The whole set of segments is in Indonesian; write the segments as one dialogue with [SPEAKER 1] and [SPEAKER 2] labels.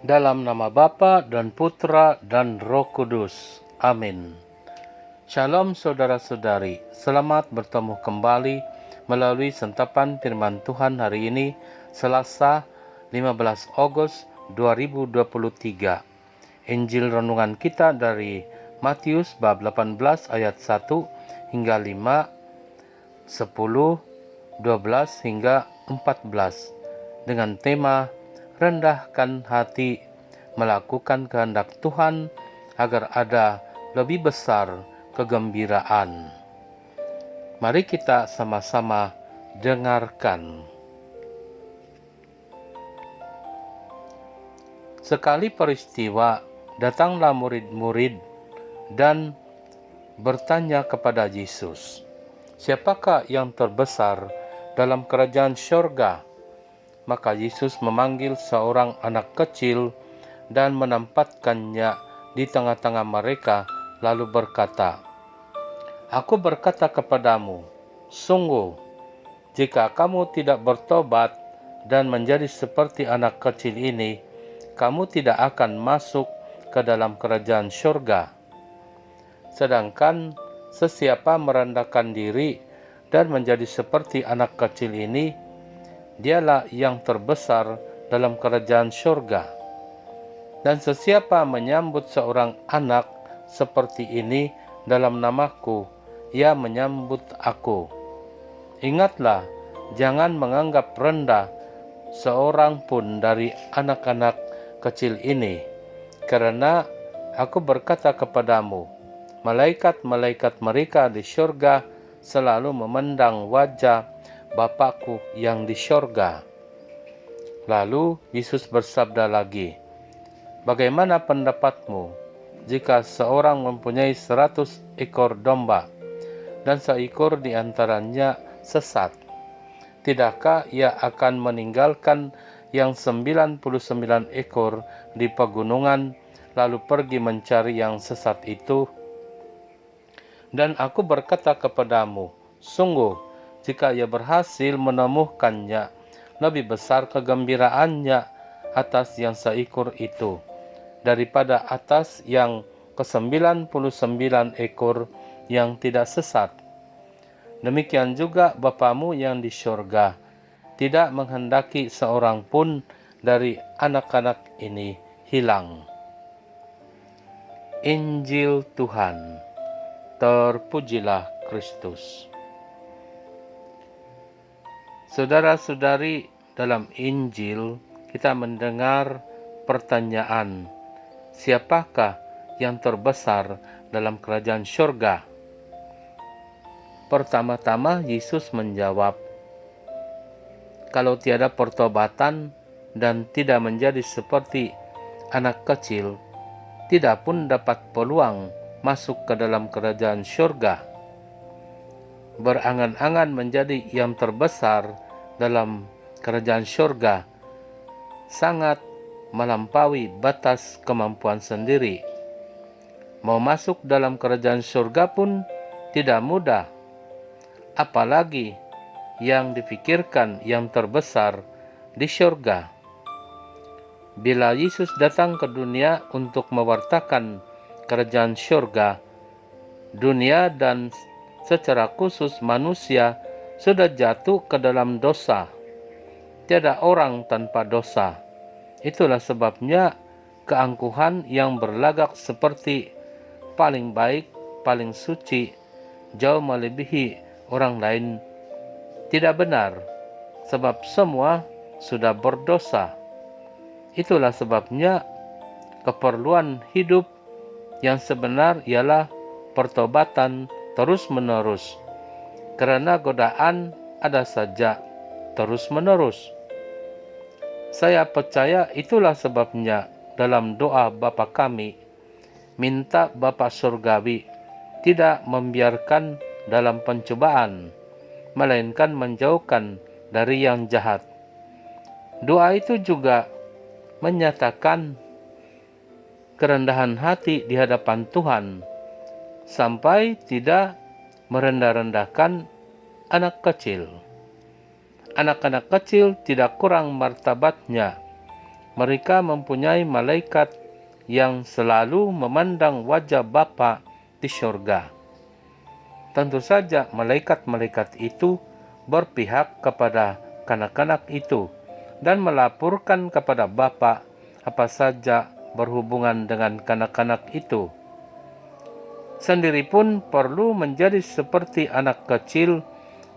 [SPEAKER 1] Dalam nama Bapa dan Putra dan Roh Kudus. Amin. Shalom saudara-saudari, selamat bertemu kembali melalui sentapan firman Tuhan hari ini, Selasa 15 Agustus 2023. Injil renungan kita dari Matius bab 18 ayat 1 hingga 5, 10, 12 hingga 14 dengan tema rendahkan hati, melakukan kehendak Tuhan agar ada lebih besar kegembiraan. Mari kita sama-sama dengarkan. Sekali peristiwa, datanglah murid-murid dan bertanya kepada Yesus, "Siapakah yang terbesar dalam kerajaan syurga?" Maka Yesus memanggil seorang anak kecil dan menempatkannya di tengah-tengah mereka, lalu berkata, "Aku berkata kepadamu, sungguh, jika kamu tidak bertobat dan menjadi seperti anak kecil ini, kamu tidak akan masuk ke dalam kerajaan syurga. Sedangkan sesiapa merendahkan diri dan menjadi seperti anak kecil ini, dialah yang terbesar dalam kerajaan syurga. Dan sesiapa menyambut seorang anak seperti ini dalam namaku, ia menyambut aku. Ingatlah, jangan menganggap rendah seorang pun dari anak-anak kecil ini, karena aku berkata kepadamu, malaikat-malaikat mereka di syurga selalu memandang wajah Bapakku yang di syurga." Lalu Yesus bersabda lagi, "Bagaimana pendapatmu jika seorang mempunyai 100 ekor domba dan seekor di antaranya sesat? Tidakkah ia akan meninggalkan yang 99 ekor di pegunungan lalu pergi mencari yang sesat itu? Dan aku berkata kepadamu, sungguh, jika ia berhasil menemukannya, lebih besar kegembiraannya atas yang seekor itu daripada atas yang ke-99 ekor yang tidak sesat. Demikian juga Bapamu yang di syurga tidak menghendaki seorang pun dari anak-anak ini hilang." Injil Tuhan. Terpujilah Kristus. Saudara-saudari, dalam Injil kita mendengar pertanyaan, siapakah yang terbesar dalam kerajaan syurga? Pertama-tama Yesus menjawab, kalau tiada pertobatan dan tidak menjadi seperti anak kecil, tidak pun dapat peluang masuk ke dalam kerajaan syurga. Berangan-angan menjadi yang terbesar dalam kerajaan syurga sangat melampaui batas kemampuan sendiri. Mau masuk dalam kerajaan syurga pun tidak mudah, apalagi yang dipikirkan yang terbesar di syurga. Bila Yesus datang ke dunia untuk mewartakan kerajaan syurga, dunia dan secara khusus manusia sudah jatuh ke dalam dosa. Tiada orang tanpa dosa. Itulah sebabnya keangkuhan yang berlagak seperti paling baik, paling suci, jauh melebihi orang lain tidak benar, sebab semua sudah berdosa. Itulah sebabnya keperluan hidup yang sebenar ialah pertobatan terus-menerus, karena godaan ada saja terus-menerus. Saya percaya itulah sebabnya dalam doa Bapa kami, minta Bapa Surgawi tidak membiarkan dalam pencobaan, melainkan menjauhkan dari yang jahat. Doa itu juga menyatakan kerendahan hati di hadapan Tuhan, sampai tidak merendah-rendahkan anak kecil. Anak-anak kecil tidak kurang martabatnya, mereka mempunyai malaikat yang selalu memandang wajah Bapa di surga. Tentu saja malaikat-malaikat itu berpihak kepada kanak-kanak itu dan melaporkan kepada Bapa apa saja berhubungan dengan kanak-kanak itu. Sendiri pun perlu menjadi seperti anak kecil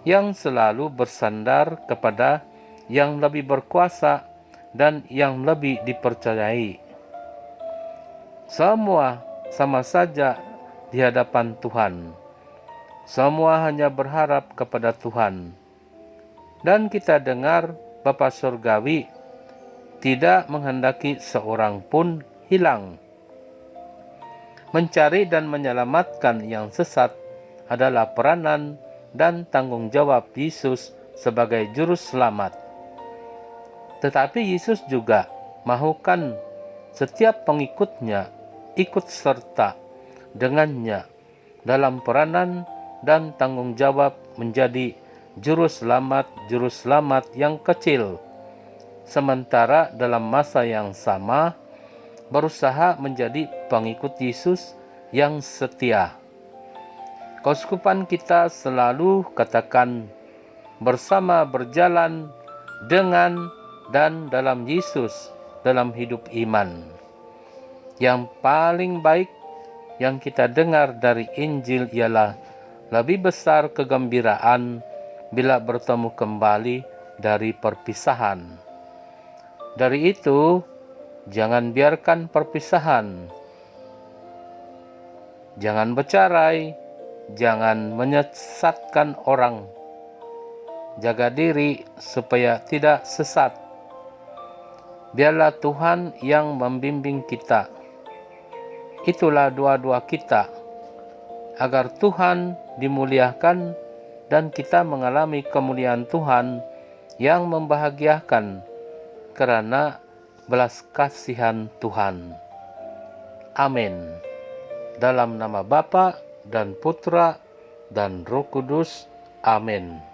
[SPEAKER 1] yang selalu bersandar kepada yang lebih berkuasa dan yang lebih dipercayai. Semua sama saja di hadapan Tuhan. Semua hanya berharap kepada Tuhan. Dan kita dengar Bapa Surgawi tidak menghendaki seorang pun hilang. Mencari dan menyelamatkan yang sesat adalah peranan dan tanggung jawab Yesus sebagai juru selamat. Tetapi Yesus juga mahukan setiap pengikutnya ikut serta dengannya dalam peranan dan tanggung jawab menjadi juru selamat yang kecil, sementara dalam masa yang sama berusaha menjadi pengikut Yesus yang setia. Keuskupan kita selalu katakan bersama berjalan dengan dan dalam Yesus dalam hidup iman. Yang paling baik yang kita dengar dari Injil ialah lebih besar kegembiraan bila bertemu kembali dari perpisahan. Dari itu, jangan biarkan perpisahan. Jangan bercerai, jangan menyesatkan orang. Jaga diri supaya tidak sesat. Biarlah Tuhan yang membimbing kita. Itulah doa-doa kita, agar Tuhan dimuliakan dan kita mengalami kemuliaan Tuhan yang membahagiakan karena belas kasihan Tuhan. Amin. Dalam nama Bapa dan Putra dan Roh Kudus. Amin.